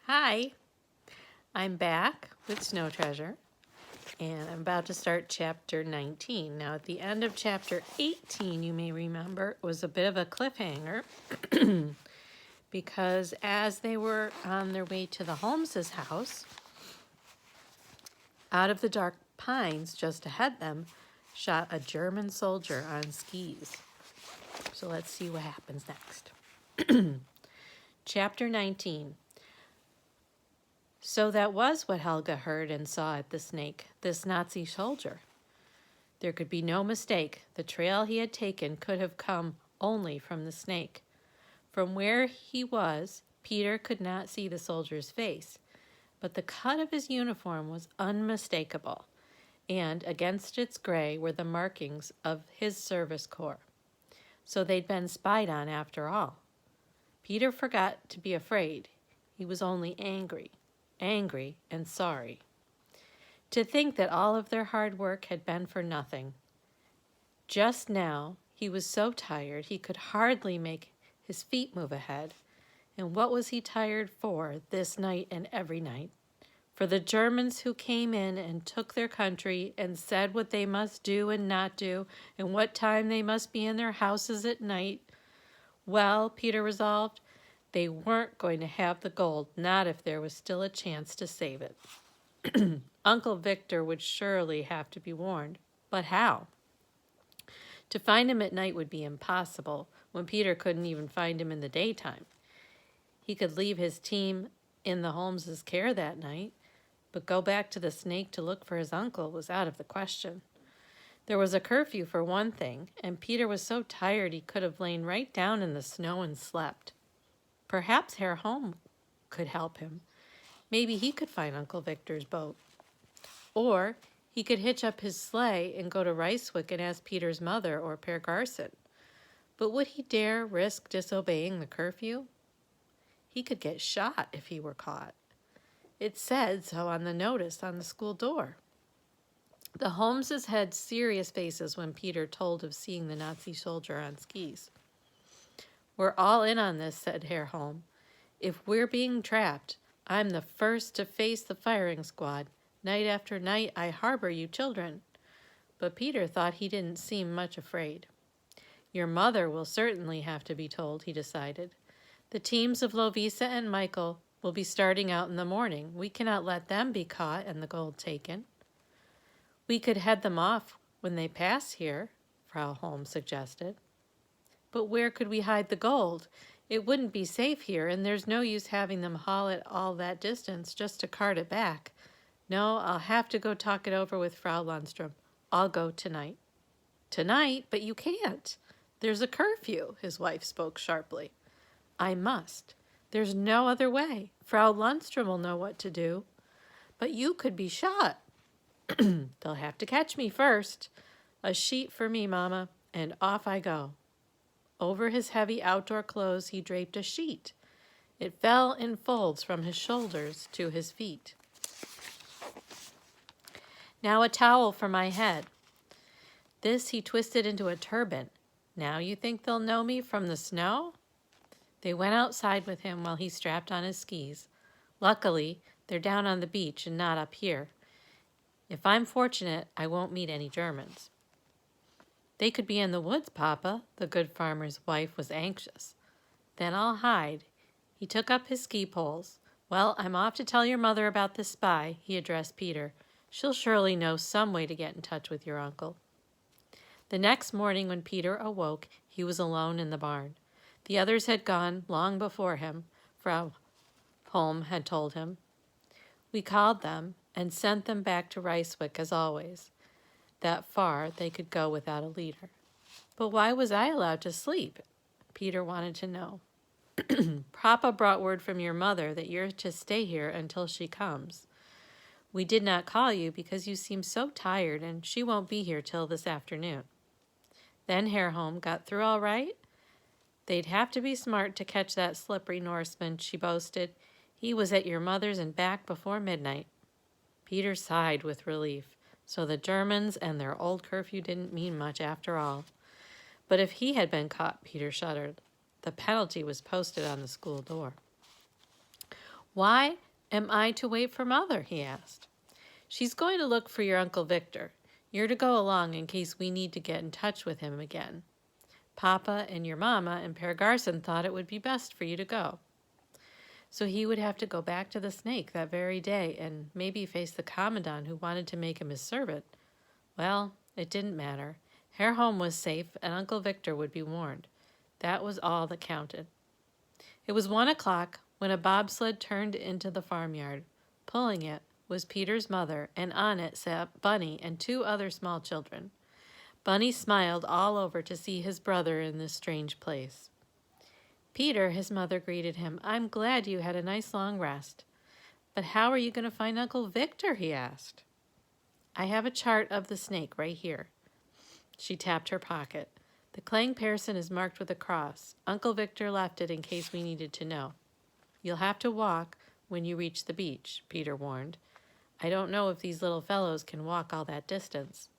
Hi, I'm back with Snow Treasure, and I'm about to start chapter 19. Now, at the end of chapter 18, you may remember, was a bit of a cliffhanger because as they were on their way to the Holmeses' house, out of the dark pines just ahead them shot a German soldier on skis. So let's see what happens next. Chapter 19. So that was what Helga heard and saw at the snake, this Nazi soldier. There could be no mistake. The trail he had taken could have come only from the snake. From where he was, Peter could not see the soldier's face, but the cut of his uniform was unmistakable, and against its gray were the markings of his service corps. So they'd been spied on after all. Peter forgot to be afraid. He was only angry and sorry. To think that all of their hard work had been for nothing. Just now, he was so tired he could hardly make his feet move ahead. And what was he tired for this night and every night? For the Germans who came in and took their country and said what they must do and not do and what time they must be in their houses at night. Well, Peter resolved, they weren't going to have the gold, not if there was still a chance to save it. Uncle Victor would surely have to be warned. But how? To find him at night would be impossible, when Peter couldn't even find him in the daytime. He could leave his team in the Holmeses' care that night, but go back to the snake to look for his uncle was out of the question. There was a curfew for one thing, and Peter was so tired he could have lain right down in the snow and slept. Perhaps Herr Holm could help him. Maybe he could find Uncle Victor's boat. Or he could hitch up his sleigh and go to Ricewick and ask Peter's mother or Per Garson. But would he dare risk disobeying the curfew? He could get shot if he were caught. It said so on the notice on the school door. The Holmeses had serious faces when Peter told of seeing the Nazi soldier on skis. We're all in on this, said Herr Holm. If we're being trapped, I'm the first to face the firing squad. Night after night I harbor you children. But Peter thought he didn't seem much afraid. Your mother will certainly have to be told, he decided. The teams of Lovisa and Michael will be starting out in the morning. We cannot let them be caught and the gold taken. We could head them off when they pass here, Frau Holm suggested. But where could we hide the gold? It wouldn't be safe here, and there's no use having them haul it all that distance just to cart it back. No, I'll have to go talk it over with Frau Lundstrom. I'll go tonight. Tonight? But you can't. There's a curfew, his wife spoke sharply. I must. There's no other way. Frau Lundstrom will know what to do. But you could be shot. They'll have to catch me first. A sheet for me, Mama, and off I go. Over his heavy outdoor clothes he draped a sheet. It fell in folds from his shoulders to his feet. Now a towel for my head. This he twisted into a turban. Now you think they'll know me from the snow? They went outside with him while he strapped on his skis. Luckily, they're down on the beach and not up here. If I'm fortunate, I won't meet any Germans. They could be in the woods, Papa. The good farmer's wife was anxious. Then I'll hide. He took up his ski poles. Well, I'm off to tell your mother about this spy, he addressed Peter. She'll surely know some way to get in touch with your uncle. The next morning when Peter awoke, he was alone in the barn. The others had gone long before him, Frau Holm had told him. We called them and sent them back to Ricewick as always. That far they could go without a leader. But why was I allowed to sleep? Peter wanted to know. Papa brought word from your mother that you're to stay here until she comes. We did not call you because you seem so tired and she won't be here till this afternoon. Then Herr Holm got through all right? They'd have to be smart to catch that slippery Norseman, she boasted. He was at your mother's and back before midnight. Peter sighed with relief. So the Germans and their old curfew didn't mean much after all. But if he had been caught, Peter shuddered. The penalty was posted on the school door. Why am I to wait for Mother? He asked. She's going to look for your Uncle Victor. You're to go along in case we need to get in touch with him again. Papa and your Mama and Père Garçon thought it would be best for you to go. So he would have to go back to the snake that very day and maybe face the commandant who wanted to make him his servant. Well, it didn't matter. Herr Holm was safe and Uncle Victor would be warned. That was all that counted. It was 1 o'clock when a bobsled turned into the farmyard. Pulling it was Peter's mother, and on it sat Bunny and 2 other small children. Bunny smiled all over to see his brother in this strange place. Peter, his mother greeted him. I'm glad you had a nice long rest. But how are you going to find Uncle Victor? He asked. I have a chart of the snake right here. She tapped her pocket. The Clang Pearson is marked with a cross. Uncle Victor left it in case we needed to know. You'll have to walk when you reach the beach, Peter warned. I don't know if these little fellows can walk all that distance.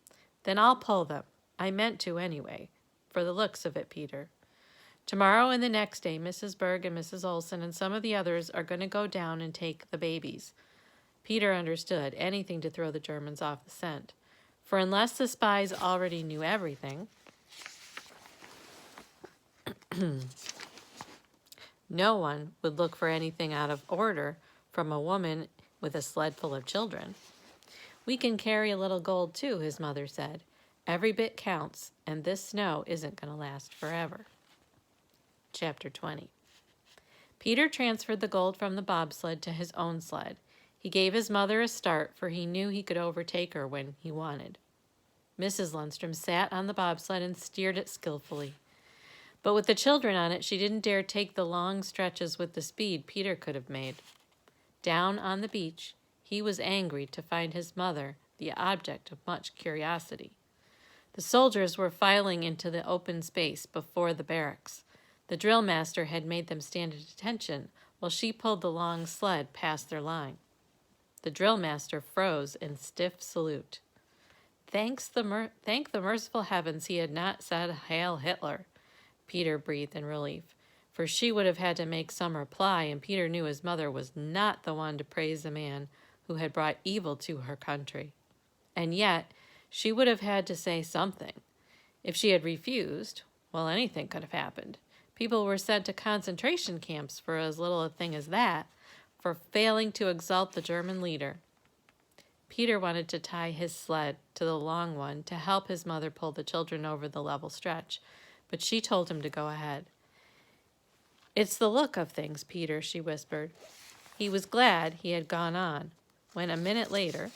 Then I'll pull them. I meant to anyway, for the looks of it, Peter. Tomorrow and the next day, Mrs. Berg and Mrs. Olson and some of the others are going to go down and take the babies. Peter understood anything to throw the Germans off the scent. For unless the spies already knew everything, no one would look for anything out of order from a woman with a sled full of children. We can carry a little gold too, his mother said. Every bit counts, and this snow isn't going to last forever. Chapter 20. Peter transferred the gold from the bobsled to his own sled. He gave his mother a start, for he knew he could overtake her when he wanted. Mrs. Lundstrom sat on the bobsled and steered it skillfully. But with the children on it, she didn't dare take the long stretches with the speed Peter could have made. Down on the beach, he was angry to find his mother the object of much curiosity. The soldiers were filing into the open space before the barracks. The drill master had made them stand at attention while she pulled the long sled past their line. The drill master froze in stiff salute. Thank the merciful heavens he had not said Heil Hitler, Peter breathed in relief, for she would have had to make some reply, and Peter knew his mother was not the one to praise the man who had brought evil to her country. And yet, she would have had to say something. If she had refused, well, anything could have happened. People were sent to concentration camps for as little a thing as that, for failing to exalt the German leader. Peter wanted to tie his sled to the long one to help his mother pull the children over the level stretch, but she told him to go ahead. It's the look of things, Peter, she whispered. He was glad he had gone on, when a minute later,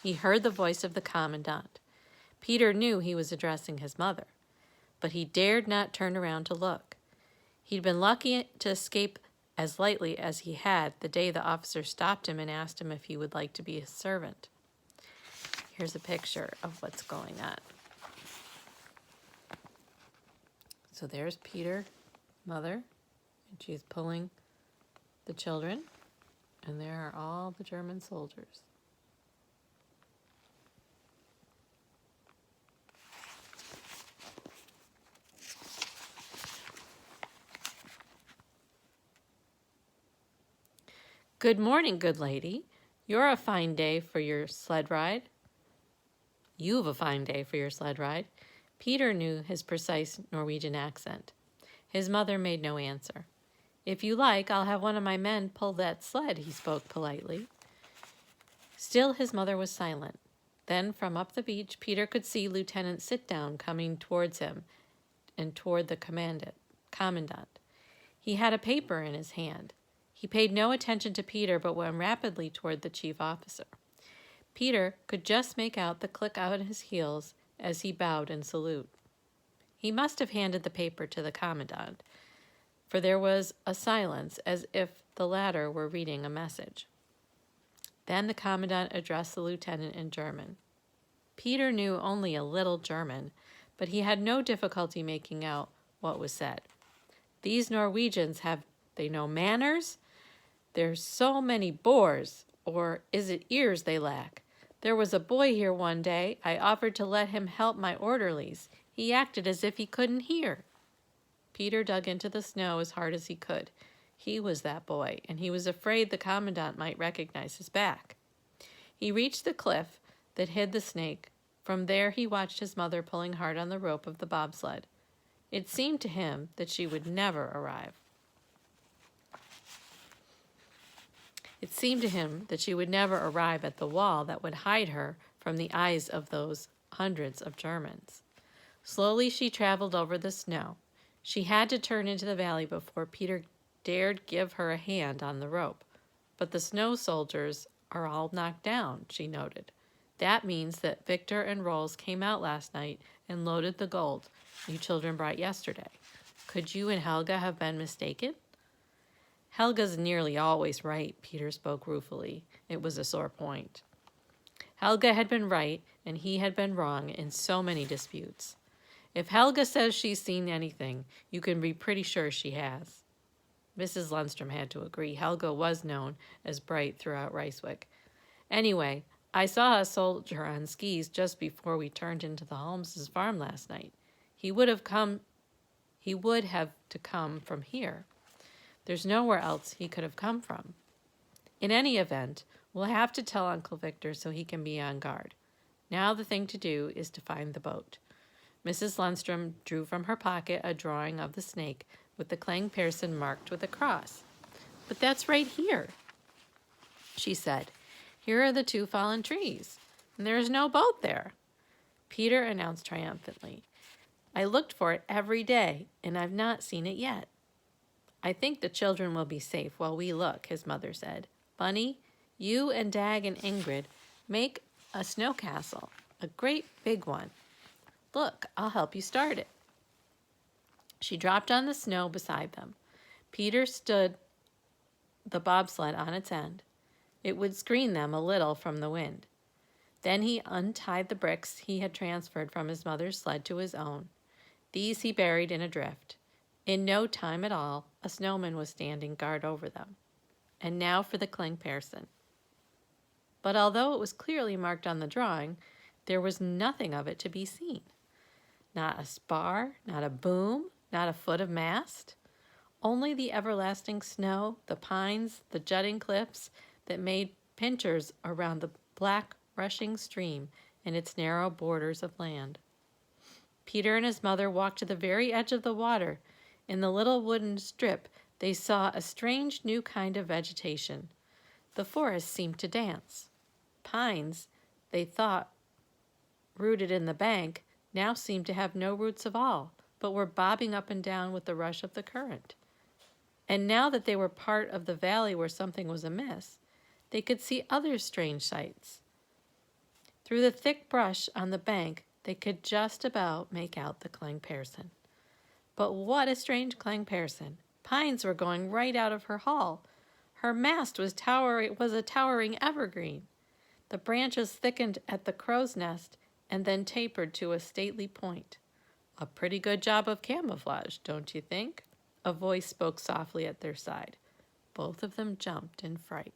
he heard the voice of the commandant. Peter knew he was addressing his mother, but he dared not turn around to look. He'd been lucky to escape as lightly as he had the day the officer stopped him and asked him if he would like to be his servant. Here's a picture of what's going on. So there's Peter, mother, and she's pulling the children, and there are all the German soldiers. Good morning, good lady. You're a fine day for your sled ride. You've a fine day for your sled ride. Peter knew his precise Norwegian accent. His mother made no answer. If you like, I'll have one of my men pull that sled, he spoke politely. Still his mother was silent. Then from up the beach, Peter could see Lieutenant Sit-Down coming towards him and toward the commandant. He had a paper in his hand. He paid no attention to Peter, but went rapidly toward the chief officer. Peter could just make out the click out his heels as he bowed in salute. He must have handed the paper to the commandant, for there was a silence as if the latter were reading a message. Then the commandant addressed the lieutenant in German. Peter knew only a little German, but he had no difficulty making out what was said. These Norwegians, have they no manners? There's so many bores, or is it ears they lack? There was a boy here one day. I offered to let him help my orderlies. He acted as if he couldn't hear. Peter dug into the snow as hard as he could. He was that boy, and he was afraid the commandant might recognize his back. He reached the cliff that hid the snake. From there he watched his mother pulling hard on the rope of the bobsled. It seemed to him that she would never arrive. It seemed to him that she would never arrive at the wall that would hide her from the eyes of those hundreds of Germans. Slowly she traveled over the snow. She had to turn into the valley before Peter dared give her a hand on the rope. But the snow soldiers are all knocked down, she noted. That means that Victor and Rolls came out last night and loaded the gold you children brought yesterday. Could you and Helga have been mistaken? Helga's nearly always right, Peter spoke ruefully. It was a sore point. Helga had been right, and he had been wrong in so many disputes. If Helga says she's seen anything, you can be pretty sure she has. Mrs. Lundstrom had to agree. Helga was known as bright throughout Ryswick. Anyway, I saw a soldier on skis just before we turned into the Holmeses' farm last night. He would have to come from here. There's nowhere else he could have come from. In any event, we'll have to tell Uncle Victor so he can be on guard. Now the thing to do is to find the boat. Mrs. Lundstrom drew from her pocket a drawing of the snake with the Clang Pearson marked with a cross. But that's right here, she said. Here are the 2 fallen trees, and there is no boat there. Peter announced triumphantly, I looked for it every day, and I've not seen it yet. I think the children will be safe while we look, his mother said. Bunny, you and Dag and Ingrid make a snow castle, a great big one. Look, I'll help you start it. She dropped on the snow beside them. Peter stood the bobsled on its end. It would screen them a little from the wind. Then he untied the bricks he had transferred from his mother's sled to his own. These he buried in a drift. In no time at all, a snowman was standing guard over them. And now for the Clang Pearson. But although it was clearly marked on the drawing, there was nothing of it to be seen. Not a spar, not a boom, not a foot of mast. Only the everlasting snow, the pines, the jutting cliffs that made pincers around the black rushing stream and its narrow borders of land. Peter and his mother walked to the very edge of the water. In the little wooden strip, they saw a strange new kind of vegetation. The forest seemed to dance. Pines, they thought rooted in the bank, now seemed to have no roots at all, but were bobbing up and down with the rush of the current. And now that they were part of the valley where something was amiss, they could see other strange sights. Through the thick brush on the bank, they could just about make out the Clang Pearson. But what a strange Clang Pearson! Pines were going right out of her hull. Her mast was a towering evergreen. The branches thickened at the crow's nest and then tapered to a stately point. A pretty good job of camouflage, don't you think? A voice spoke softly at their side. Both of them jumped in fright.